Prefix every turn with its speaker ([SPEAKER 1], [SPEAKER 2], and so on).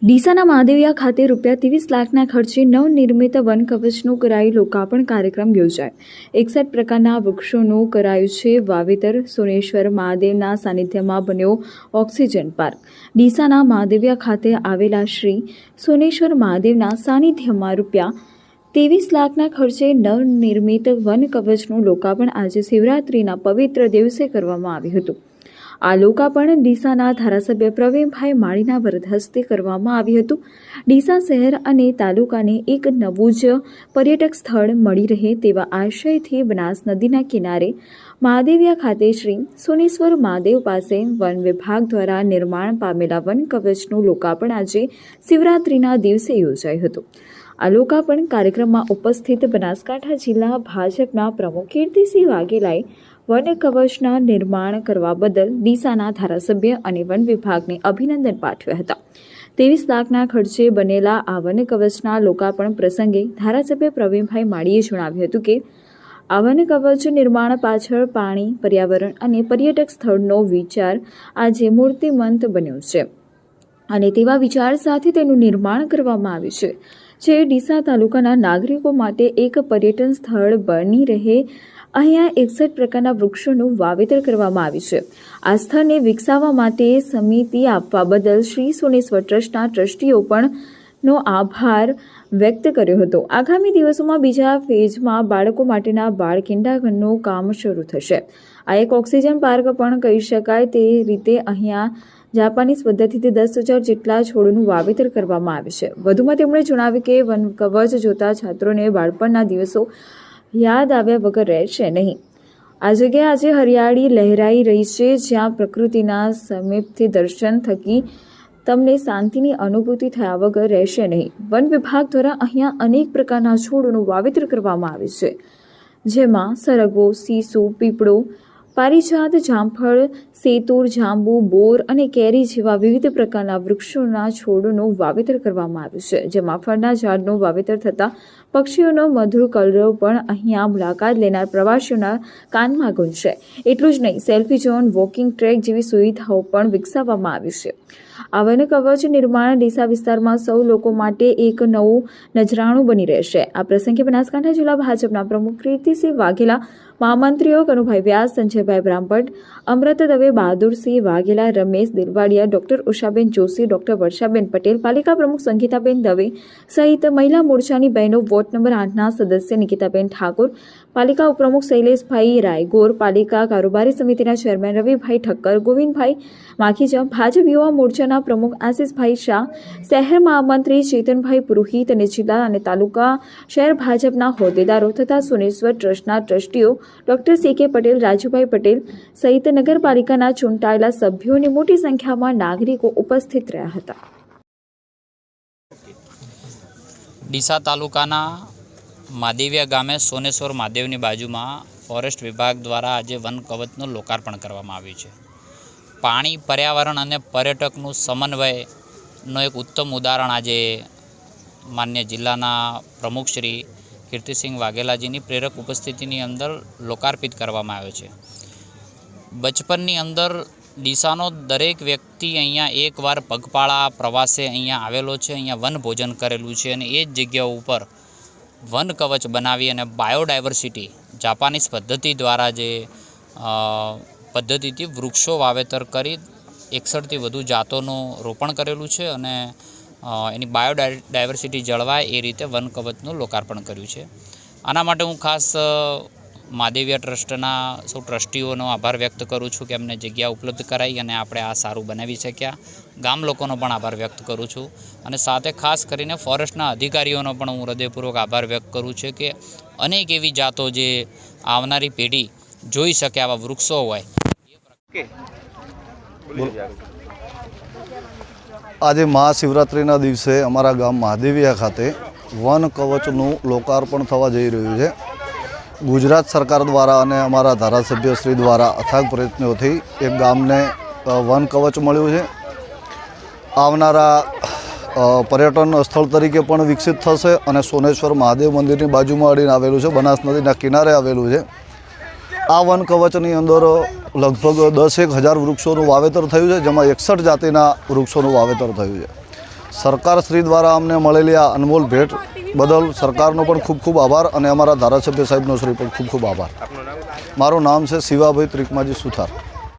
[SPEAKER 1] ડીસાના મહાદેવિયા ખાતે ₹23 લાખના ખર્ચે નવનિર્મિત વન કવચનું કરાયું લોકાર્પણ કાર્યક્રમ યોજાયો। 61 પ્રકારના વૃક્ષોનું કરાયું છે વાવેતર। સોનેશ્વર મહાદેવના સાનિધ્યમાં બન્યો ઓક્સિજન પાર્ક। ડીસાના મહાદેવિયા ખાતે આવેલા શ્રી સોનેશ્વર મહાદેવના સાનિધ્યમાં ₹23 લાખના ખર્ચે નવનિર્મિત વન કવચનું લોકાર્પણ આજે શિવરાત્રિના પવિત્ર દિવસે કરવામાં આવ્યું હતું। આ લોકાર્પણ ડીસાના ધારાસભ્ય પ્રવીણભાઈ માળીના વરદ હસ્તે કરવામાં આવ્યું હતું। ડીસા શહેર અને તાલુકાને એક નવું જ પર્યટક સ્થળ મળી રહે તેવા આશયથી બનાસ નદીના કિનારે મહાદેવિયા ખાતે શ્રી સોનેશ્વર મહાદેવ પાસે વન વિભાગ દ્વારા નિર્માણ પામેલા વન કવચનું લોકાર્પણ આજે શિવરાત્રિના દિવસે યોજાયું હતું। આ લોકાર્પણ કાર્યક્રમમાં ઉપસ્થિત બનાસકાંઠા જિલ્લા ભાજપના પ્રમુખ કીર્તિસિંહ વાઘેલાએ વન કવચના નિર્માણ કરવા બદલ ડીસાના ધારાસભ્ય અને વન વિભાગને અભિનંદન પાઠવ્યા હતા। 23 લાખના ખર્ચે બનેલા આ વન કવચના લોકાર્પણ પ્રસંગે ધારાસભ્ય પ્રવીણભાઈ માળીએ જણાવ્યું હતું કે આ વન કવચ નિર્માણ પાછળ પાણી, પર્યાવરણ અને પર્યટક સ્થળનો વિચાર આજે મૂર્તિમંત બન્યો છે અને તેવા વિચાર સાથે તેનું નિર્માણ કરવામાં આવ્યું છે જે ડીસા તાલુકાના નાગરિકો માટે એક પર્યટન સ્થળ બની રહે। અહીંયા 61 પ્રકારના વૃક્ષોનું વાવેતર કરવામાં આવ્યું છે। આ સ્થળને વિકસાવવા માટે સમિતિ આપવા બદલ શ્રી સોનેશ્વર ટ્રસ્ટના ટ્રસ્ટીઓ પણ આભાર વ્યક્ત કર્યો હતો। આગામી દિવસોમાં બીજા ફેઝમાં બાળકો માટેના બાળ કિંડાગરનું કામ શરૂ થશે। આ એક ઓક્સિજન પાર્ક પણ કહી શકાય તે રીતે અહીંયા જાપાનીઝ પદ્ધતિથી 10,000 જેટલા છોડનું વાવેતર કરવામાં આવે છે। વધુમાં તેમણે જણાવ્યું કે વન કવચ જોતા છાત્રોને બાળપણના દિવસો યાદ આવ્યા વગર રહેશે નહીં। આ જગ્યાએ આજે હરિયાળી લહેરાઈ રહી છે જ્યાં પ્રકૃતિના સમીપથી દર્શન થકી તમને શાંતિની અનુભૂતિ થયા વગર રહેશે નહીં। વન વિભાગ દ્વારા અહીંયા અનેક પ્રકારના છોડનું વાવેતર કરવામાં આવે છે જેમાં સરગવો, સીસુ, પીપળો, પારિજાત, જામફળ, સેતુર, જાંબુ, બોર અને કેરી જેવા વિવિધ પ્રકારના વૃક્ષોના છોડનું વાવેતર કરવામાં આવ્યું છે જેમાં ફળના ઝાડનું વાવેતર થતાં પક્ષીઓનો મધુર કલરવ પણ અહીંયા મુલાકાત લેનાર પ્રવાસીઓના કાનમાં ગુંજશે। એટલું જ નહીં, સેલ્ફી ઝોન, વોકિંગ ટ્રેક જેવી સુવિધાઓ પણ વિકસાવવામાં આવી છે। આ વન કવચ નિર્માણ ડીસા વિસ્તારમાં સૌ લોકો માટે એક નવું નજરાણું બની રહેશે। આ પ્રસંગે બનાસકાંઠા જિલ્લા ભાજપના પ્રમુખ કીર્તિસિંહ વાઘેલા, મહામંત્રીઓ કનુભાઈ વ્યાસ, સંજયભાઈ બ્રાહ્મભટ્ટ, અમૃત દવે, બહાદુરસિંહ વાઘેલા, રમેશ દિલવાડિયા, ડોક્ટર ઉષાબેન જોશી, ડોક્ટર વર્ષાબેન પટેલ, પાલિકા પ્રમુખ સંગીતાબેન દવે સહિત મહિલા મોરચાની બહેનો, વોર્ડ નંબર 8ના સદસ્ય નિકિતાબેન ઠાકોર, પાલિકા ઉપપ્રમુખ શૈલેષભાઈ રાયગોર, પાલિકા કારોબારી સમિતિના ચેરમેન રવિભાઈ ઠક્કર, ગોવિંદભાઈ માખીજા, ભાજપ યુવા મોરચાના પ્રમુખ આશિષભાઈ શાહ, શહેર મહામંત્રી ચેતનભાઈ પુરોહિત અને જિલ્લા અને તાલુકા શહેર ભાજપના હોદ્દેદારો તથા સોનેશ્વર ટ્રસ્ટના ટ્રસ્ટીઓ ડોક્ટર CK પટેલ, રાજુભાઈ પટેલ સહિત નગરપાલિકાના ચૂંટાયેલા સભ્યોની મોટી સંખ્યામાં નાગરિકો ઉપસ્થિત રહ્યા હતા।
[SPEAKER 2] ડીસા તાલુકાના મહાદેવિયા ગામે સોનેશ્વર મહાદેવની બાજુમાં ફોરેસ્ટ વિભાગ દ્વારા આજે વન કવચનું લોકાર્પણ કરવામાં આવ્યું છે। પાણી, પર્યાવરણ અને પર્યટકનું સમન્વયનો એક ઉત્તમ ઉદાહરણ આજે માન્ય જિલ્લાના પ્રમુખ શ્રી કીર્તિસિંહ વાઘેલાજીની પ્રેરક ઉપસ્થિતિની અંદર લોકાર્પિત કરવામાં આવ્યો છે। બચપનની અંદર ડીસાનો દરેક વ્યક્તિ અહીંયા એકવાર પગપાળા પ્રવાસે અહીંયા આવેલો છે, અહીંયા વન ભોજન કરેલું છે અને એ જ જગ્યાઓ ઉપર વન કવચ બનાવી અને બાયોડાયવર્સિટી જાપાનીઝ પદ્ધતિ દ્વારા જે પદ્ધતિથી વૃક્ષો વાવેતર કરી 61થી વધુ જાતોનું રોપણ કરેલું છે અને એની બાયોડાયવર્સિટી જળવાય એ રીતે વન કવચનું લોકાર્પણ કર્યું છે। આના માટે હું ખાસ મહાદેવિયા ટ્રસ્ટના સૌ ટ્રસ્ટીઓનો આભાર વ્યક્ત કરું છું કે અમને જગ્યા ઉપલબ્ધ કરાવી અને આપણે આ સારું બનાવી શક્યા। ગામ લોકોનો પણ આભાર વ્યક્ત કરું છું અને સાથે ખાસ કરીને ફોરેસ્ટના અધિકારીઓનો પણ હું હૃદયપૂર્વક આભાર વ્યક્ત કરું છું કે અનેક એવી જાતો જે આવનારી પેઢી જોઈ શકે આવા વૃક્ષો હોય।
[SPEAKER 3] આજે મહાશિવરાત્રિના દિવસે અમારા ગામ મહાદેવિયા ખાતે વન કવચનું લોકાર્પણ થવા જઈ રહ્યું છે। ગુજરાત સરકાર દ્વારા અને અમારા ધારાસભ્યશ્રી દ્વારા અથાગ પ્રયત્નોથી એક ગામને વન કવચ મળ્યું છે। આવનારા પર્યટન સ્થળ તરીકે પણ વિકસિત થશે અને સોનેશ્વર મહાદેવ મંદિરની બાજુમાં અડીને આવેલું છે, બનાસ નદીના કિનારે આવેલું છે। આ વન કવચની અંદર લગભગ 10,000 વૃક્ષોનું વાવેતર થયું છે, જેમાં 61 જાતિના વૃક્ષોનું વાવેતર થયું છે। સરકારશ્રી દ્વારા અમને મળેલી આ અનમોલ ભેટ બદલ સરકારનો પણ ખૂબ ખૂબ આભાર અને અમારા ધારાસભ્ય સાહેબનો શ્રી પણ ખૂબ ખૂબ આભાર. મારું નામ છે શિવાભાઈ ત્રિકમાજી સુથાર.